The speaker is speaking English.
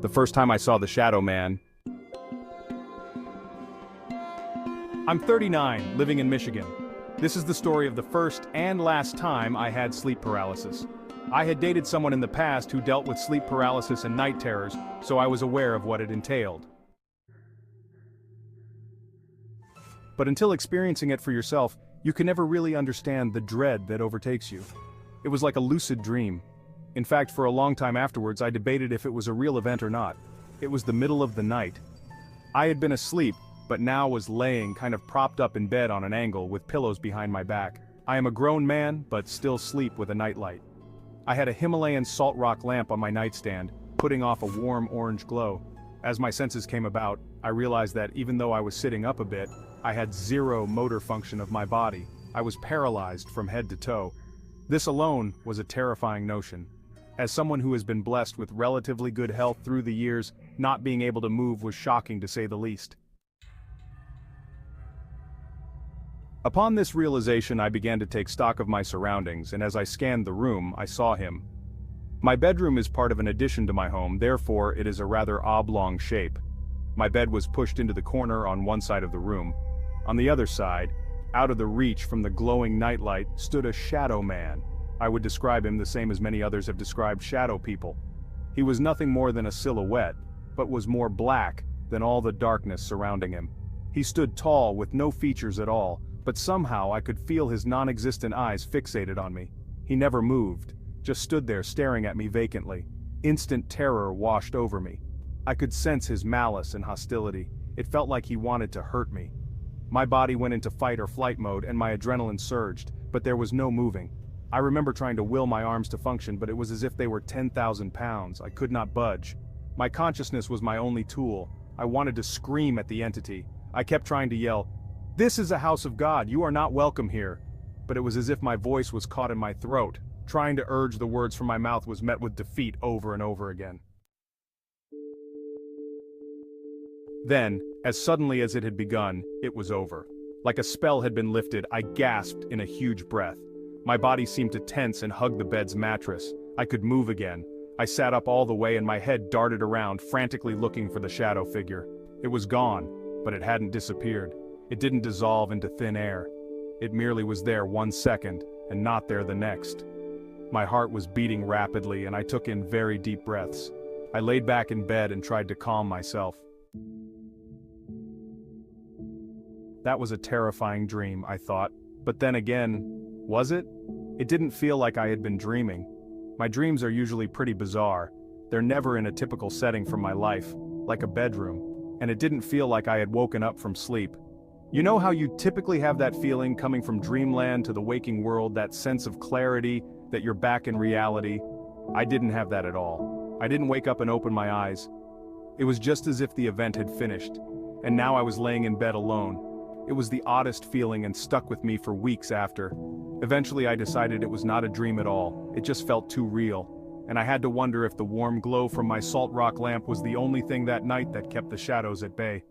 The first time I saw the Shadow Man. I'm 39, living in Michigan. This is the story of the first and last time I had sleep paralysis. I had dated someone in the past who dealt with sleep paralysis and night terrors, so I was aware of what it entailed. But until experiencing it for yourself, you can never really understand the dread that overtakes you. It was like a lucid dream. In fact, for a long time afterwards, I debated if it was a real event or not. It was the middle of the night. I had been asleep, but now was laying kind of propped up in bed on an angle with pillows behind my back. I am a grown man, but still sleep with a nightlight. I had a Himalayan salt rock lamp on my nightstand, putting off a warm orange glow. As my senses came about, I realized that even though I was sitting up a bit, I had zero motor function of my body. I was paralyzed from head to toe. This alone was a terrifying notion. As someone who has been blessed with relatively good health through the years, not being able to move was shocking to say the least. Upon this realization, I began to take stock of my surroundings, and as I scanned the room, I saw him. My bedroom is part of an addition to my home, therefore it is a rather oblong shape. My bed was pushed into the corner on one side of the room. On the other side, out of the reach from the glowing nightlight, stood a shadow man. I would describe him the same as many others have described shadow people. He was nothing more than a silhouette, but was more black than all the darkness surrounding him. He stood tall with no features at all, but somehow I could feel his non-existent eyes fixated on me. He never moved, just stood there staring at me vacantly. Instant terror washed over me. I could sense his malice and hostility. It felt like he wanted to hurt me. My body went into fight or flight mode and my adrenaline surged, but there was no moving. I remember trying to will my arms to function, but it was as if they were 10,000 pounds. I could not budge. My consciousness was my only tool. I wanted to scream at the entity. I kept trying to yell, "This is a house of God, you are not welcome here." But it was as if my voice was caught in my throat. Trying to urge the words from my mouth was met with defeat over and over again. Then, as suddenly as it had begun, it was over. Like a spell had been lifted, I gasped in a huge breath. My body seemed to tense and hug the bed's mattress. I could move again. I sat up all the way and my head darted around, frantically looking for the shadow figure. It was gone, but it hadn't disappeared. It didn't dissolve into thin air. It merely was there 1 second, and not there the next. My heart was beating rapidly and I took in very deep breaths. I laid back in bed and tried to calm myself. That was a terrifying dream, I thought. But then again, was it? It didn't feel like I had been dreaming. My dreams are usually pretty bizarre. They're never in a typical setting from my life, like a bedroom. And it didn't feel like I had woken up from sleep. You know how you typically have that feeling coming from dreamland to the waking world, that sense of clarity, that you're back in reality? I didn't have that at all. I didn't wake up and open my eyes. It was just as if the event had finished, and now I was laying in bed alone. It was the oddest feeling and stuck with me for weeks after. Eventually I decided it was not a dream at all, it just felt too real. And I had to wonder if the warm glow from my salt rock lamp was the only thing that night that kept the shadows at bay.